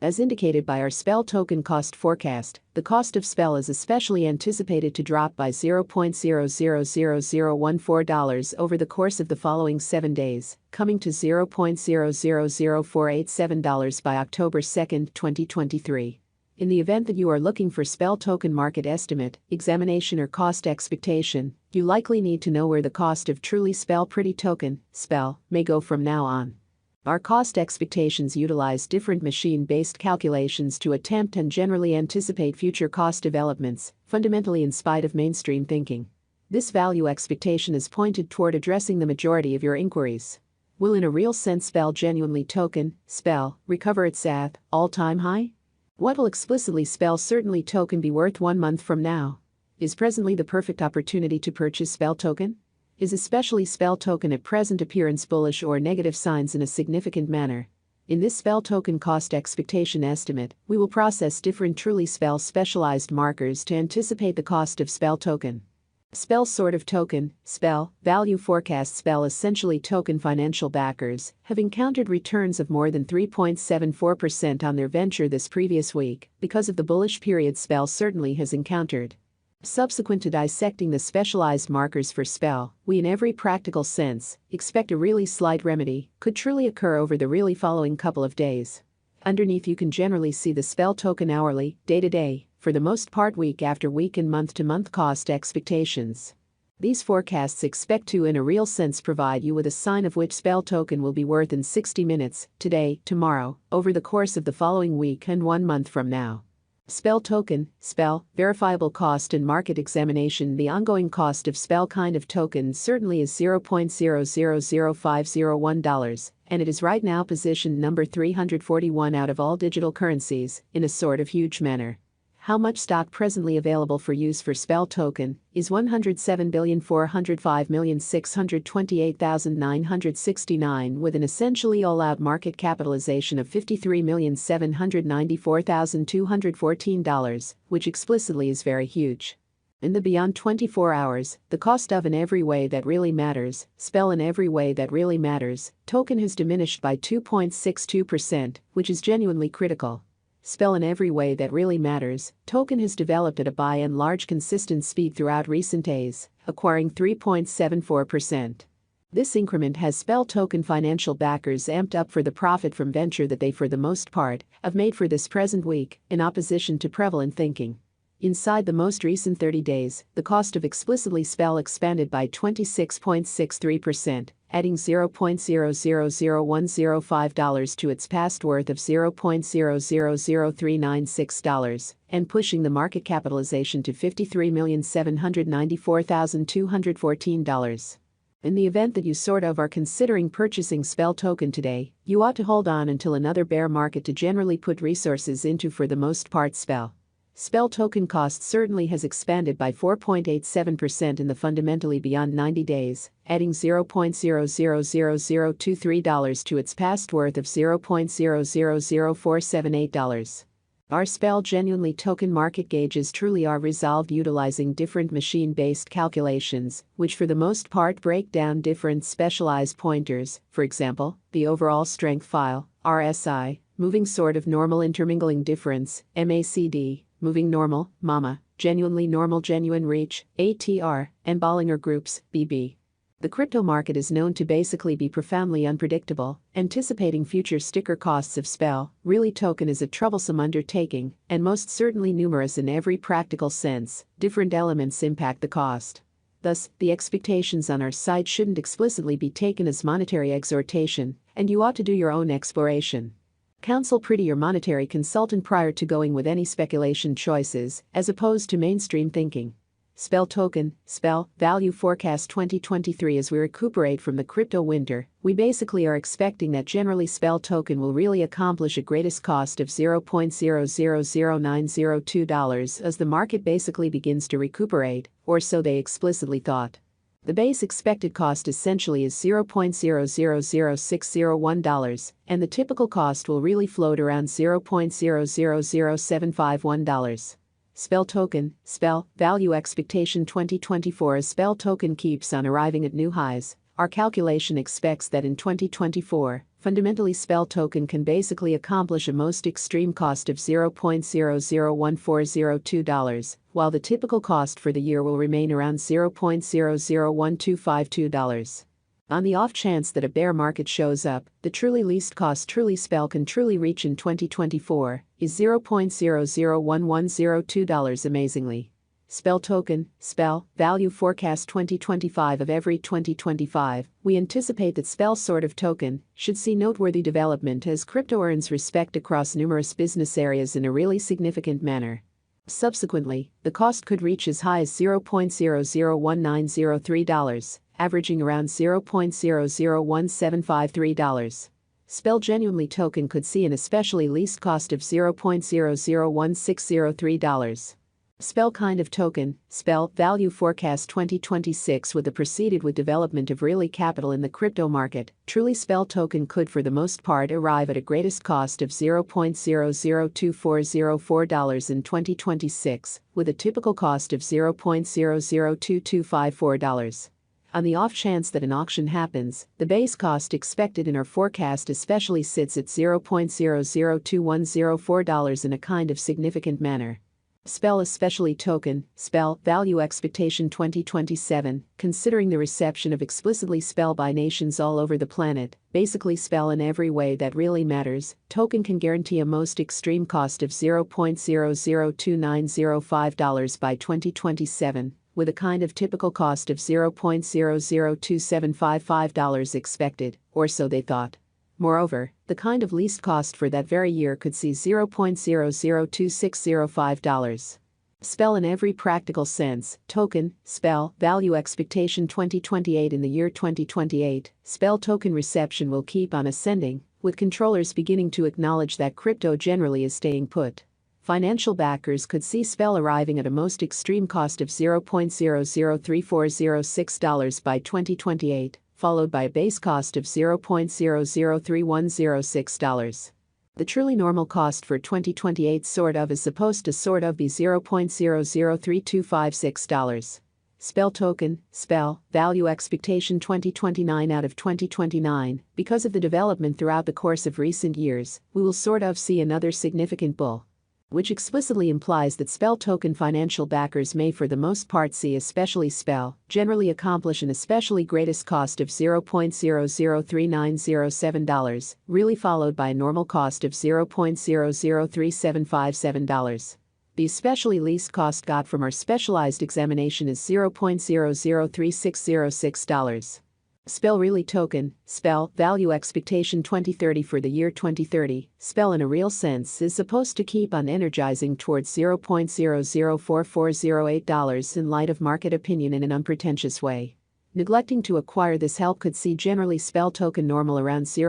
As indicated by our SPEL token cost forecast, the cost of SPEL is especially anticipated to drop by $0.000014 over the course of the following 7 days, coming to $0.000487 by October 2, 2023. In the event that you are looking for SPEL token market estimate, examination or cost expectation, you likely need to know where the cost of truly SPEL pretty token, SPEL, may go from now on. Our cost expectations utilize different machine-based calculations to attempt and generally anticipate future cost developments, fundamentally in spite of mainstream thinking. This value expectation is pointed toward addressing the majority of your inquiries. Will in a real sense SPEL genuinely token, SPEL, recover its all-time high? What will explicitly SPEL certainly token be worth 1 month from now? Is presently the perfect opportunity to purchase SPEL token? Is especially SPEL token at present appearance bullish or negative signs in a significant manner? In this SPEL token cost expectation estimate, we will process different truly SPEL specialized markers to anticipate the cost of SPEL token. SPEL sort of token, SPEL, value forecast SPEL essentially token financial backers have encountered returns of more than 3.74% on their venture this previous week because of the bullish period SPEL certainly has encountered. Subsequent to dissecting the specialized markers for SPEL, we in every practical sense expect a really slight remedy could truly occur over the really following couple of days. Underneath you can generally see the SPEL token hourly, day-to-day, for the most part week after week and month-to-month cost expectations. These forecasts expect to in a real sense provide you with a sign of which SPEL token will be worth in 60 minutes, today, tomorrow, over the course of the following week and 1 month from now. SPEL token, SPEL, verifiable cost and market examination. The ongoing cost of SPEL kind of token certainly is $0.000501, and it is right now positioned number 341 out of all digital currencies, in a sort of huge manner. How much stock presently available for use for SPEL token is 107,405,628,969 with an essentially all-out market capitalization of $53,794,214, which explicitly is very huge. In the beyond 24 hours, the cost of in every way that really matters, SPEL in every way that really matters, token has diminished by 2.62%, which is genuinely critical. SPEL in every way that really matters, token has developed at a by and large consistent speed throughout recent days, acquiring 3.74%. This increment has SPEL token financial backers amped up for the profit from venture that they for the most part have made for this present week, in opposition to prevalent thinking. Inside the most recent 30 days, the cost of explicitly SPEL expanded by 26.63%, adding $0.000105 to its past worth of $0.000396, and pushing the market capitalization to $53,794,214. In the event that you sort of are considering purchasing SPEL token today, you ought to hold on until another bear market to generally put resources into for the most part SPEL. SPEL token cost certainly has expanded by 4.87% in the fundamentally beyond 90 days, adding $0.000023 to its past worth of $0.000478. Our SPEL genuinely token market gauges truly are resolved utilizing different machine-based calculations, which for the most part break down different specialized pointers, for example, the overall strength file, RSI, moving sort of normal intermingling difference, MACD, moving normal, MAMA, genuinely normal genuine reach, ATR, and Bollinger Groups, BB. The crypto market is known to basically be profoundly unpredictable. Anticipating future sticker costs of SPEL, really token is a troublesome undertaking, and most certainly numerous in every practical sense. Different elements impact the cost. Thus, the expectations on our site shouldn't explicitly be taken as monetary exhortation, and you ought to do your own exploration. Counsel pretty your monetary consultant prior to going with any speculation choices, as opposed to mainstream thinking. SPEL token, SPEL, value forecast 2023. As we recuperate from the crypto winter, we basically are expecting that generally SPEL token will really accomplish a greatest cost of $0.000902 as the market basically begins to recuperate, or so they explicitly thought. The base expected cost essentially is $0.000601, and the typical cost will really float around $0.000751. SPEL token, SPEL, value expectation 2024. As SPEL token keeps on arriving at new highs, Our calculation expects that in 2024, fundamentally SPEL token can basically accomplish a most extreme cost of $0.001402, while the typical cost for the year will remain around $0.001252. On the off chance that a bear market shows up, the truly least cost truly SPEL can truly reach in 2024 is $0.001102 amazingly. SPEL token, SPEL, value forecast 2025 of every 2025, we anticipate that SPEL sort of token should see noteworthy development as crypto earns respect across numerous business areas in a really significant manner. Subsequently, the cost could reach as high as $0.001903, averaging around $0.001753. SPEL genuinely token could see an especially least cost of $0.001603. SPEL kind of token, SPEL, value forecast 2026 with the proceeded with development of really capital in the crypto market, truly SPEL token could for the most part arrive at a greatest cost of $0.002404 in 2026, with a typical cost of $0.002254. On the off chance that an auction happens, the base cost expected in our forecast especially sits at $0.002104 in a kind of significant manner. SPEL especially token, SPEL, value expectation 2027, considering the reception of explicitly SPEL by nations all over the planet, basically SPEL in every way that really matters, token can guarantee a most extreme cost of $0.002905 by 2027, with a kind of typical cost of $0.002755 expected, or so they thought. Moreover, the kind of least cost for that very year could see $0.002605. SPEL in every practical sense, token, SPEL, value expectation 2028 in the year 2028, SPEL token reception will keep on ascending, with controllers beginning to acknowledge that crypto generally is staying put. Financial backers could see SPEL arriving at a most extreme cost of $0.003406 by 2028. Followed by a base cost of $0.003106. The truly normal cost for 2028 sort of is supposed to sort of be $0.003256. SPEL token, SPEL, value expectation 2029 out of 2029, because of the development throughout the course of recent years, we will sort of see another significant bull, which explicitly implies that SPEL token financial backers may for the most part see especially SPEL generally accomplish an especially greatest cost of $0.003907, really followed by a normal cost of $0.003757. The especially least cost got from our specialized examination is $0.003606. SPEL really token, SPEL, value expectation 2030 for the year 2030, SPEL in a real sense is supposed to keep on energizing towards $0.004408 in light of market opinion in an unpretentious way. Neglecting to acquire this help could see generally SPEL token normal around 0.